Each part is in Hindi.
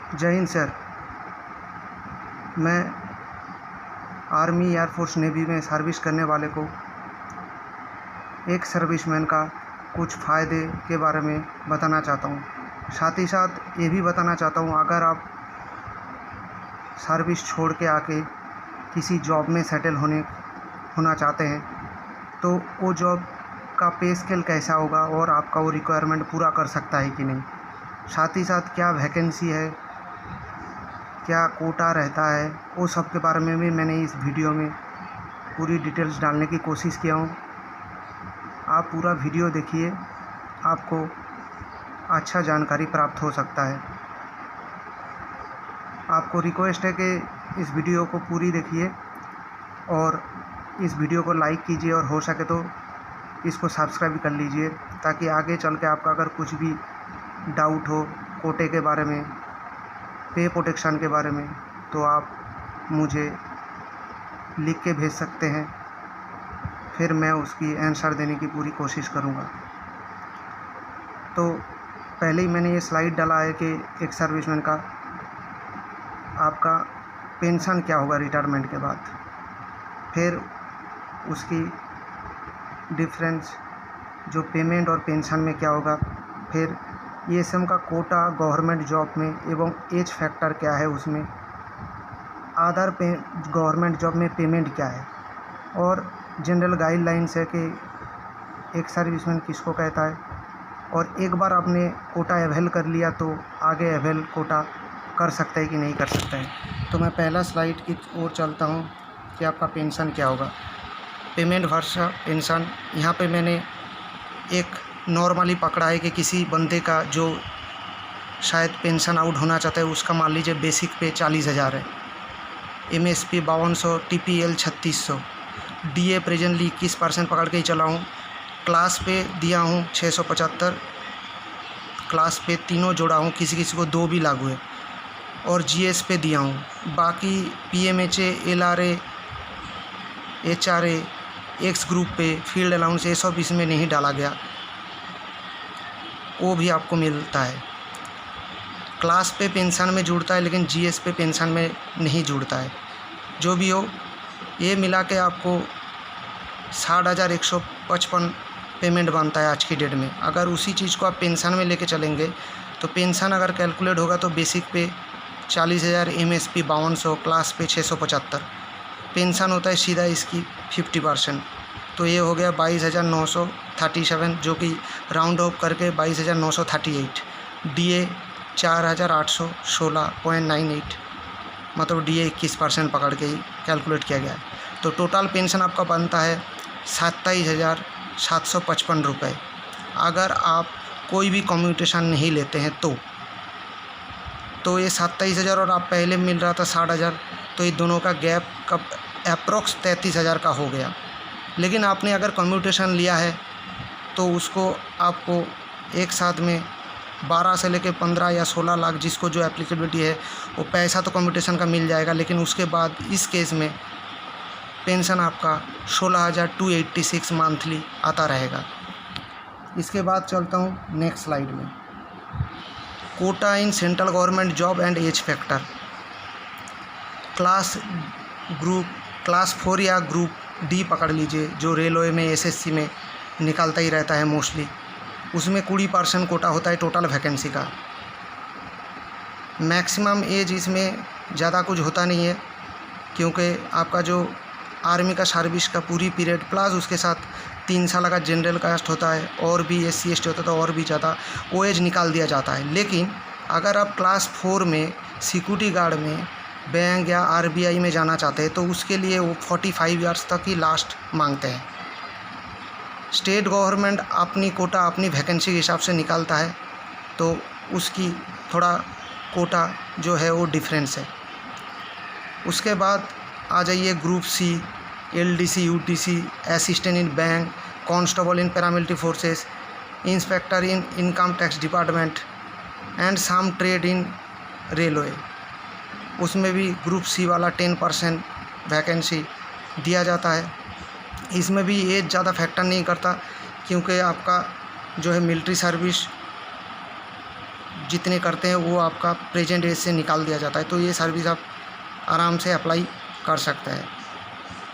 जय हिंद सर। मैं आर्मी, एयरफोर्स, नेवी में सर्विस करने वाले को एक सर्विसमैन का कुछ फ़ायदे के बारे में बताना चाहता हूँ। साथ ही साथ ये भी बताना चाहता हूँ, अगर आप सर्विस छोड़ के आके किसी जॉब में सेटल होना चाहते हैं तो वो जॉब का पे स्केल कैसा होगा और आपका वो रिक्वायरमेंट पूरा कर सकता है कि नहीं। साथ ही साथ क्या वैकेंसी है, क्या कोटा रहता है, वो सब के बारे में भी मैंने इस वीडियो में पूरी डिटेल्स डालने की कोशिश किया हूँ। आप पूरा वीडियो देखिए, आपको अच्छा जानकारी प्राप्त हो सकता है। आपको रिक्वेस्ट है कि इस वीडियो को पूरी देखिए और इस वीडियो को लाइक कीजिए और हो सके तो इसको सब्सक्राइब कर लीजिए, ताकि आगे चल के आपका अगर कुछ भी डाउट हो कोटे के बारे में, पे प्रोटेक्शन के बारे में, तो आप मुझे लिख के भेज सकते हैं, फिर मैं उसकी आंसर देने की पूरी कोशिश करूँगा। तो पहले ही मैंने ये स्लाइड डाला है कि एक सर्विसमैन का आपका पेंशन क्या होगा रिटायरमेंट के बाद, फिर उसकी डिफरेंस जो पेमेंट और पेंशन में क्या होगा, फिर ईएसएम का कोटा गवर्नमेंट जॉब में एवं एज फैक्टर क्या है उसमें, अदर गवर्नमेंट जॉब में पेमेंट क्या है, और जनरल गाइडलाइंस है कि एक सर्विसमैन किसको कहता है, और एक बार आपने कोटा अवेल कर लिया तो आगे अवेल कोटा कर सकता है कि नहीं कर सकता है। तो मैं पहला स्लाइड की ओर चलता हूँ कि आपका पेंशन क्या होगा। पेमेंट वर्षा पेंशन, यहाँ पे मैंने एक नॉर्मली पकड़ा है कि किसी बंदे का जो शायद पेंशन आउट होना चाहता है उसका मान लीजिए बेसिक पे 40,000 है, एमएसपी 5200, टीपीएल 3600, डीए प्रेजेंटली 21% पकड़ के ही चला हूँ। क्लास पे दिया हूँ 675, क्लास पे तीनों जोड़ा हूँ, किसी किसी को 2 भी लागू है, और जीएस पे दिया हूँ। बाकी पीएमएचए, एलआरए, एचआरए, एक्स ग्रुप पे फील्ड अलाउंस ये सब इसमें नहीं डाला गया, वो भी आपको मिलता है। क्लास पे पेंशन में जुड़ता है लेकिन जीएस पे पेंशन में नहीं जुड़ता है। जो भी हो, ये मिला के आपको 60,155 पेमेंट बनता है आज की डेट में। अगर उसी चीज़ को आप पेंशन में लेके चलेंगे तो पेंशन अगर कैलकुलेट होगा तो बेसिक पे 40,000, एमएसपी 5200, क्लास पे 675, पेंशन होता है सीधा इसकी 50%, तो ये हो गया 22,937, जो कि राउंड ऑफ करके 22,938। डीए 4,816.98, मतलब डीए 21% पकड़ के ही कैलकुलेट किया गया है। तो टोटल पेंशन आपका बनता है 27,755 रुपये, अगर आप कोई भी कम्यूटेशन नहीं लेते हैं तो ये 27,000 और आप पहले मिल रहा था 60,000, तो ये दोनों का गैप कब अप्रोक्स 33,000 का हो गया। लेकिन आपने अगर कम्यूटेशन लिया है तो उसको आपको एक साथ में 12 से लेकर 15 या 16 लाख, जिसको जो एप्लीकेबिलिटी है, वो पैसा तो कम्यूटेशन का मिल जाएगा, लेकिन उसके बाद इस केस में पेंशन आपका 16,286 मंथली आता रहेगा। इसके बाद चलता हूँ नेक्स्ट स्लाइड में। Quota in central government job and age factor. Class 4 या ग्रुप डी पकड़ लीजिए, जो रेलवे में, एसएससी में निकलता ही रहता है मोस्टली, उसमें 20% कोटा होता है टोटल वैकेंसी का। मैक्सिमम एज इसमें ज़्यादा कुछ होता नहीं है, क्योंकि आपका जो आर्मी का सर्विस का पूरी पीरियड प्लस उसके साथ 3 साल का जनरल कास्ट होता है, और भी SC ST होता है तो और भी ज़्यादा वो एज निकाल दिया जाता है। लेकिन अगर आप क्लास 4 में सिक्योरिटी गार्ड में, बैंक या RBI में जाना चाहते हैं तो उसके लिए वो 45 ईयर्स तक ही लास्ट मांगते हैं। स्टेट गवर्नमेंट अपनी कोटा अपनी वैकेंसी के हिसाब से निकालता है, तो उसकी थोड़ा कोटा जो है वो डिफरेंस है। उसके बाद आ जाइए group C, LDC, UTC, assistant in bank, constable in paramilitary forces, inspector in income tax department and some trade in railway. उसमें भी ग्रुप सी वाला 10% वैकेंसी दिया जाता है। इसमें भी एज ज़्यादा फैक्टर नहीं करता, क्योंकि आपका जो है मिलिट्री सर्विस जितने करते हैं वो आपका प्रेजेंट एज से निकाल दिया जाता है। तो ये सर्विस आप आराम से अप्लाई कर सकते हैं।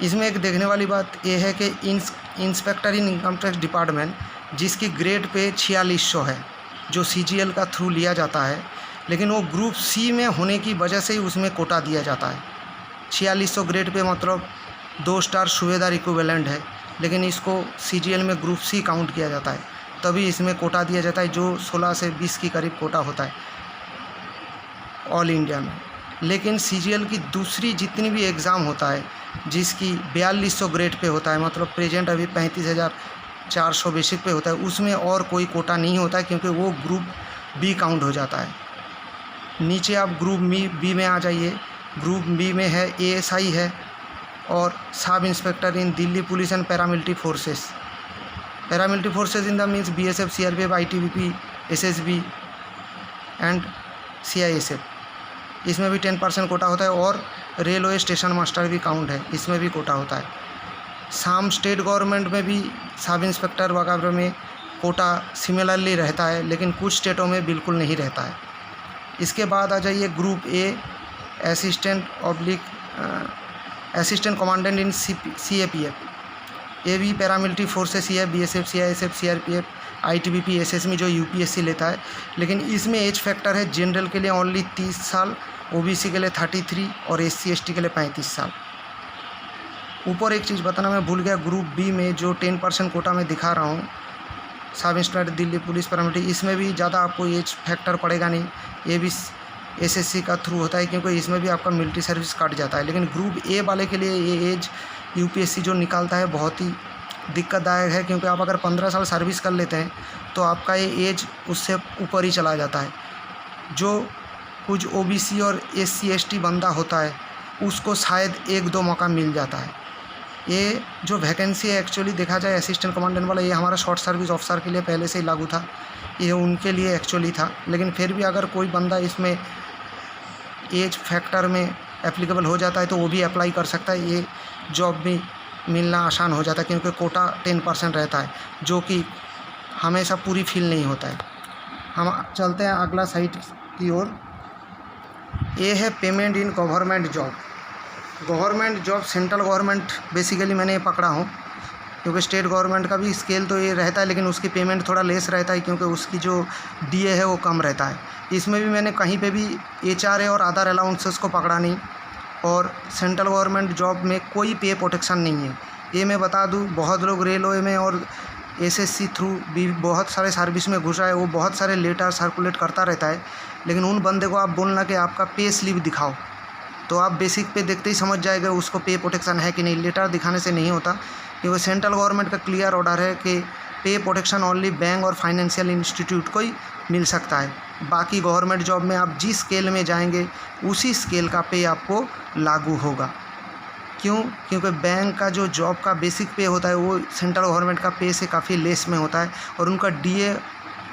इसमें एक देखने वाली बात ये है कि inspector in income tax department जिसकी ग्रेड पे 4600 है, जो CGL का थ्रू लिया जाता है, लेकिन वो ग्रुप C में होने की वजह से ही उसमें कोटा दिया जाता है। 4600 ग्रेड पे मतलब 2 स्टार सूबेदार इक्विवेलेंट है, लेकिन इसको CGL में ग्रुप C काउंट किया जाता है, तभी इसमें कोटा दिया जाता है, जो 16 से 20 के करीब कोटा होता है ऑल इंडिया में। लेकिन CGL की दूसरी जितनी भी एग्ज़ाम होता है जिसकी 4200 ग्रेड पे होता है, मतलब प्रेजेंट अभी 35,400 बेसिक पे होता है, उसमें और कोई कोटा नहीं होता है, क्योंकि वो ग्रुप B काउंट हो जाता है। नीचे आप ग्रुप B में आ जाइए। ग्रुप B में है ASI है और sub inspector in Delhi police and paramilitary forces. Paramilitary forces in the means BSF, CRPF, ITBP, SSB and CISF। इसमें भी 10% कोटा होता है। और रेलवे स्टेशन मास्टर भी काउंट है, इसमें भी कोटा होता है। साम स्टेट गवर्नमेंट में भी सब इंस्पेक्टर वगैरह में कोटा सिमिलरली रहता है, लेकिन कुछ स्टेटों में बिल्कुल नहीं रहता है। इसके बाद आ जाइए group A, assistant commandant in CAPF। ये भी पैरामिलिट्री फोर्सेस ही है, BSF, CISF, CRPF, ITBP, SSB जो UPSC लेता है। लेकिन इसमें एज फैक्टर है जनरल के लिए ओनली 30 साल, OBC के लिए 33 और SC ST के लिए 35 साल। ऊपर एक चीज़ बताना मैं भूल गया, ग्रुप B में जो 10% कोटा में दिखा रहा हूँ, sub inspector Delhi police paramilitary, इसमें भी ज़्यादा आपको एज फैक्टर पड़ेगा नहीं। ये भी SSC का थ्रू होता है, क्योंकि इसमें भी आपका मिलिट्री सर्विस कट जाता है। लेकिन ग्रुप A वाले के लिए ये एज UPSC जो निकालता है बहुत ही दिक्कतदायक है, क्योंकि आप अगर 15 साल सर्विस कर लेते हैं तो आपका ये एज उससे ऊपर ही चला जाता है। जो कुछ OBC और SC ST बंदा होता है उसको शायद 1-2 मौका मिल जाता है। ये जो वैकेंसी है एक्चुअली देखा जाए असिस्टेंट कमांडेंट वाला, ये हमारा शॉर्ट सर्विस ऑफिसर के लिए पहले से ही लागू था, ये उनके लिए एक्चुअली था। लेकिन फिर भी अगर कोई बंदा इसमें एज फैक्टर में एप्लीकेबल हो जाता है तो वो भी अप्लाई कर सकता है। ये जॉब भी मिलना आसान हो जाता है, क्योंकि कोटा 10% रहता है, जो कि हमेशा पूरी फिल नहीं होता है। हम चलते हैं अगला साइट की ओर। ये है payment in government job. Government job central government basically मैंने ये पकड़ा हूँ, क्योंकि स्टेट गवर्नमेंट का भी स्केल तो ये रहता है, लेकिन उसकी पेमेंट थोड़ा लेस रहता है, क्योंकि उसकी जो DA है वो कम रहता है। इसमें भी मैंने कहीं पे भी HRA और अदर अलाउंसेस को पकड़ा नहीं, और सेंट्रल गवर्नमेंट जॉब में कोई पे प्रोटेक्शन नहीं है। ये मैं बता दूँ, बहुत लोग रेलवे में और SSC थ्रू भी बहुत सारे सर्विस में घुसा है, वो बहुत सारे लेटर सर्कुलेट करता रहता है, लेकिन उन बंदे को आप बोलना कि आपका पे स्लिप दिखाओ, तो आप बेसिक पे देखते ही समझ जाएगा उसको पे प्रोटेक्शन है कि नहीं। लेटर दिखाने से नहीं होता, क्योंकि सेंट्रल गवर्नमेंट का क्लियर ऑर्डर है कि पे प्रोटेक्शन ओनली बैंक और फाइनेंशियल इंस्टीट्यूट को ही मिल सकता है। बाकी गवर्नमेंट जॉब में आप जिस स्केल में जाएंगे उसी स्केल का पे आपको लागू होगा। क्यों? क्योंकि बैंक का जो जॉब का बेसिक पे होता है वो सेंट्रल गवर्नमेंट का पे से काफ़ी लेस में होता है, और उनका DA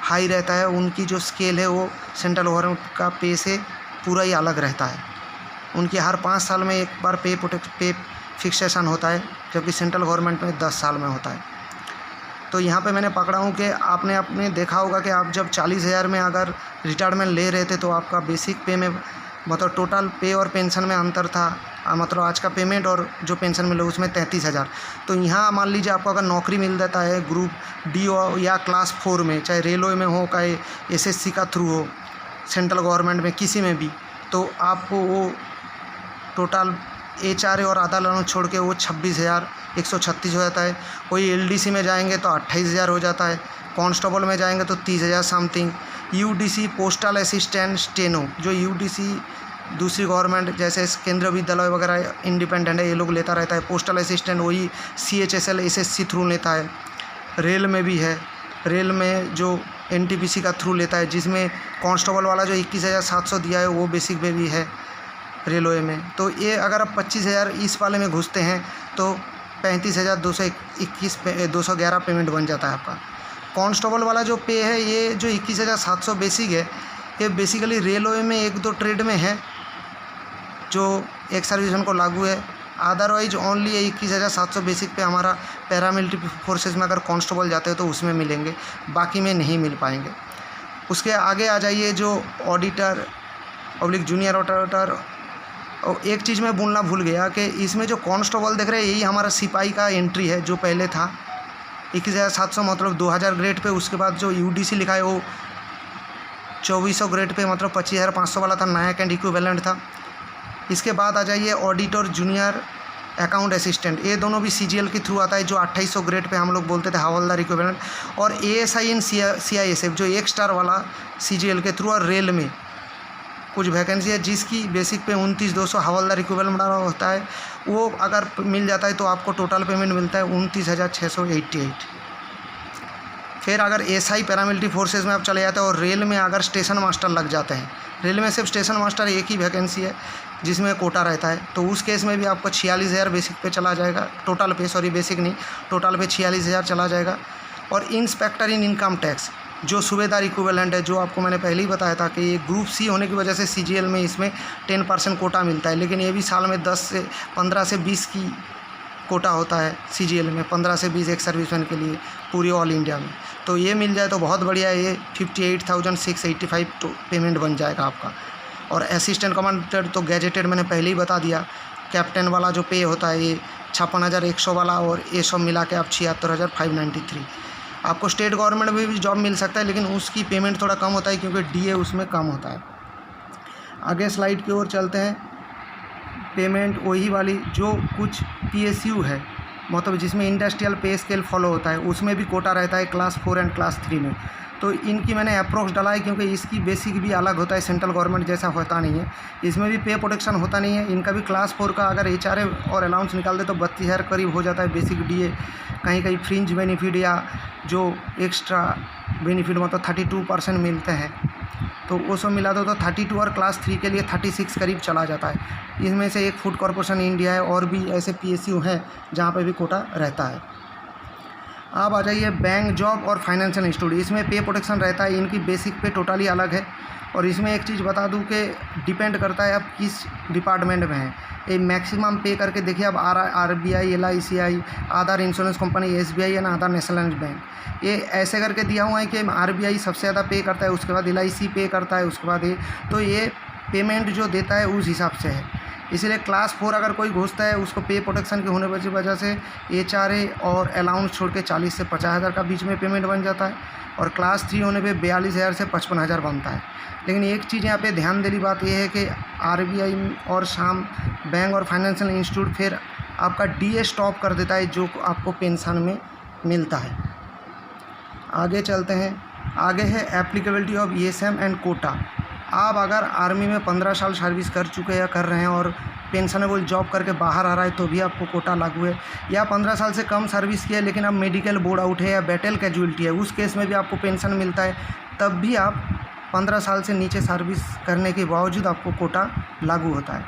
हाई रहता है। उनकी जो स्केल है वो सेंट्रल गवर्नमेंट का पे से पूरा ही अलग रहता है। उनकी हर 5 साल में एक बार पे फिक्सेशन होता है, जबकि सेंट्रल गवर्नमेंट में 10 साल में होता है। तो यहाँ पे मैंने पकड़ा हूँ कि आपने देखा होगा कि आप जब 40,000 में अगर रिटायरमेंट ले रहे थे तो आपका बेसिक पे में मतलब टोटल पे और पेंशन में अंतर था, मतलब आज का पेमेंट और जो पेंशन मिले उसमें 33,000। तो यहाँ मान लीजिए आपको अगर नौकरी मिल जाता है ग्रुप D या क्लास 4 में, चाहे रेलवे में हो, चाहे SSC का थ्रू हो, सेंट्रल गवर्नमेंट में किसी में भी, तो आपको वो टोटल HRA और आधा लाना छोड़ के वो 26,136 हो जाता है। कोई LDC में जाएंगे तो 28,000 हो जाता है, कांस्टेबल में जाएंगे तो 30,000 something. UDC postal assistant steno, जो UDC दूसरी गवर्नमेंट जैसे केंद्रीय विद्यालय वगैरह इंडिपेंडेंट है, ये लोग लेता रहता है। पोस्टल असिस्टेंट वही CHSL SSC थ्रू लेता है। रेल में भी है, रेल में जो NTPC का थ्रू लेता है, जिसमें कांस्टेबल वाला जो 21,700 दिया है वो बेसिक पे भी है रेलवे में। तो ये अगर आप 25,000 इस वाले में घुसते हैं तो 35,211 पेमेंट बन जाता है आपका। कांस्टेबल वाला जो पे है, ये जो 21,700 बेसिक है, ये बेसिकली रेलवे में 1-2 ट्रेड में है जो एक सर्विसमैन को लागू है। अदरवाइज ओनली 21,700 बेसिक पे हमारा पैरामिलिट्री फोर्सेस में अगर कांस्टेबल जाते हैं तो उसमें मिलेंगे, बाकी में नहीं मिल पाएंगे। उसके आगे आ जाइए जो ऑडिटर पब्लिक जूनियर ऑडिटर। और एक चीज़ मैं बोलना भूल गया कि इसमें जो कांस्टेबल देख रहे हैं यही हमारा सिपाही का एंट्री है, जो पहले था 21,700 मतलब 2000 ग्रेड पे। उसके बाद जो यूडीसी लिखा है वो 2400 ग्रेड पे मतलब 25,500 वाला था, नया कैंड इक्विवेलेंट था। इसके बाद आ जाइए ऑडिटर जूनियर अकाउंट असिस्टेंट, ये दोनों भी सीजीएल के थ्रू आता है, जो 2800 ग्रेड पे हम लोग बोलते थे हवलदार इक्विवेलेंट। और एएसआई इन सीआईएसएफ जो 1 स्टार वाला सीजीएल के थ्रू। और रेल में कुछ वैकेंसी है जिसकी बेसिक पे 29,200 हवलदार इक्विवेलेंट होता है, वो अगर मिल जाता है तो आपको टोटल पेमेंट मिलता है 29,688। फिर अगर एसआई पैरामिलिट्री फोर्सेस में आप चले जाते हैं और रेल में अगर स्टेशन मास्टर लग जाते हैं, रेल में सिर्फ स्टेशन मास्टर एक ही वैकेंसी है जिसमें कोटा रहता है, तो उस केस में भी आपको 46,000 बेसिक पे चला जाएगा, टोटल पे, सॉरी बेसिक नहीं, टोटल पे 46,000 चला जाएगा। और इंस्पेक्टर इन इनकम टैक्स जो सूबेदार इक्विवेलेंट है, जो आपको मैंने पहले ही बताया था कि ये ग्रुप सी होने की वजह से सीजीएल में इसमें 10% कोटा मिलता है, लेकिन ये भी साल में 15 से 20 की कोटा होता है सीजीएल में, 15 से 20 एक सर्विसमैन के लिए पूरी ऑल इंडिया में। तो ये मिल जाए तो बहुत बढ़िया है, ये 58,685 तो पेमेंट बन जाएगा आपका। और असिस्टेंट कमांडर तो गैजेटेड मैंने पहले ही बता दिया। कैप्टन वाला जो पे होता है ये 56,100 वाला, और ये सब मिला के आप 76,593। आपको स्टेट गवर्नमेंट में भी जॉब मिल सकता है, लेकिन उसकी पेमेंट थोड़ा कम होता है क्योंकि डीए उसमें कम होता है। आगे स्लाइड की ओर चलते हैं। पेमेंट वही वाली जो कुछ पीएसयू है, मतलब जिसमें इंडस्ट्रियल पे स्केल फॉलो होता है, उसमें भी कोटा रहता है क्लास 4 एंड क्लास 3 में। तो इनकी मैंने अप्रोक्स डाला है क्योंकि इसकी बेसिक भी अलग होता है, सेंट्रल गवर्नमेंट जैसा होता नहीं है, इसमें भी पे प्रोटेक्शन होता नहीं है। इनका भी क्लास 4 का अगर एचआरए और अलाउंस निकाल दे तो 32,000 करीब हो जाता है बेसिक डीए। कहीं कहीं फ्रिंज बेनिफिट या जो एक्स्ट्रा बेनिफिट मतलब 32% मिलते हैं, तो वो सब मिला दो तो 32, और क्लास 3 के लिए 36 करीब चला जाता है। इसमें से एक फूड कॉरपोरेशन इंडिया है, और भी ऐसे पीएसयू हैं जहाँ पे भी कोटा रहता है। अब आ जाइए बैंक जॉब और फाइनेंशियल इंस्टीट्यूट, इसमें पे प्रोटेक्शन रहता है, इनकी बेसिक पे टोटली अलग है। और इसमें एक चीज़ बता दूं कि डिपेंड करता है आप किस डिपार्टमेंट में हैं। ये मैक्सिमम पे करके देखिए, अब RBI, LICI, Aadhaar insurance company, SBI and Aadhaar national bank, ये ऐसे करके दिया हुआ है कि आरबीआई सबसे ज़्यादा पे करता है, उसके बाद एलआईसी पे करता है, उसके बाद ये, तो ये पेमेंट जो देता है उस हिसाब से है। इसलिए क्लास 4 अगर कोई घुसता है उसको पे प्रोटेक्शन के होने की वजह से एचआरए और अलाउंस छोड़ के 40 से 50,000 का बीच में पेमेंट बन जाता है, और क्लास 3 होने पे 42,000 से 55,000 बनता है। लेकिन एक चीज़ यहाँ पे ध्यान देने बात यह है कि आरबीआई और शाम बैंक और फाइनेंशियल इंस्टीट्यूट फिर आपका डीए स्टॉप कर देता है जो आपको पेंशन में मिलता है। आगे चलते हैं। आगे है applicability of ESM and quota. आप अगर आर्मी में 15 साल सर्विस कर चुके या कर रहे हैं और पेंशनेबल जॉब करके बाहर आ रहा है तो भी आपको कोटा लागू है, या 15 साल से कम सर्विस किया लेकिन अब मेडिकल बोर्ड आउट है या बैटल कैजुअलिटी है, उस केस में भी आपको पेंशन मिलता है, तब भी आप 15 साल से नीचे सर्विस करने के बावजूद आपको कोटा लागू होता है।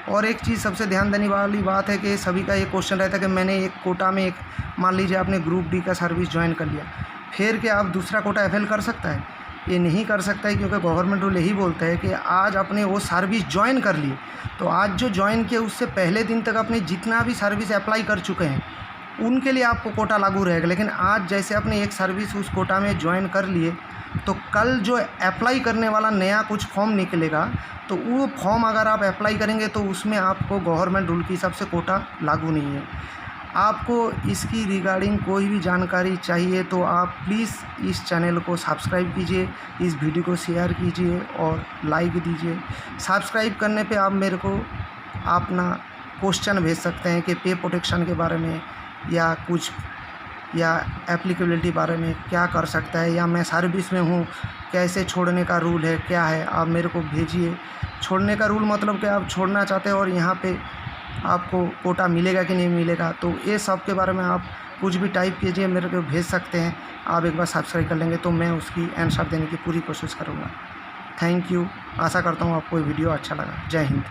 और एक चीज़ सबसे ध्यान देने वाली बात है कि सभी का ये क्वेश्चन रहता है कि मैंने एक कोटा में मान लीजिए आपने ग्रुप डी का सर्विस ज्वाइन कर लिया, फिर क्या आप दूसरा कोटा अवेल कर सकता है? ये नहीं कर सकता है, क्योंकि गवर्नमेंट रूल यही बोलता है कि आज आपने वो सर्विस ज्वाइन कर ली, तो आज जो ज्वाइन किए उससे पहले दिन तक आपने जितना भी सर्विस अप्लाई कर चुके हैं उनके लिए आपको कोटा लागू रहेगा। लेकिन आज जैसे आपने एक सर्विस उस कोटा में ज्वाइन कर लिए, तो कल जो अप्लाई करने वाला नया कुछ फॉर्म निकलेगा, तो वो फॉर्म अगर आप अप्लाई करेंगे तो उसमें आपको गवर्नमेंट रूल के हिसाब से कोटा लागू नहीं है। आपको इसकी रिगार्डिंग कोई भी जानकारी चाहिए तो आप प्लीज़ इस चैनल को सब्सक्राइब कीजिए, इस वीडियो को शेयर कीजिए और लाइक दीजिए। सब्सक्राइब करने पे आप मेरे को अपना क्वेश्चन भेज सकते हैं कि पे प्रोटेक्शन के बारे में या कुछ, या एप्लीकेबिलिटी बारे में क्या कर सकता है, या मैं सर्विस में हूँ कैसे छोड़ने का रूल है क्या है, आप मेरे को भेजिए। छोड़ने का रूल मतलब कि आप छोड़ना चाहते हैं और यहाँ पे आपको कोटा मिलेगा कि नहीं मिलेगा, तो ये सब के बारे में आप कुछ भी टाइप कीजिए, मेरे को भेज सकते हैं। आप एक बार सब्सक्राइब कर लेंगे तो मैं उसकी आंसर देने की पूरी कोशिश करूँगा। Thank you. आशा करता हूँ आपको ये वीडियो अच्छा लगा। जय हिंद।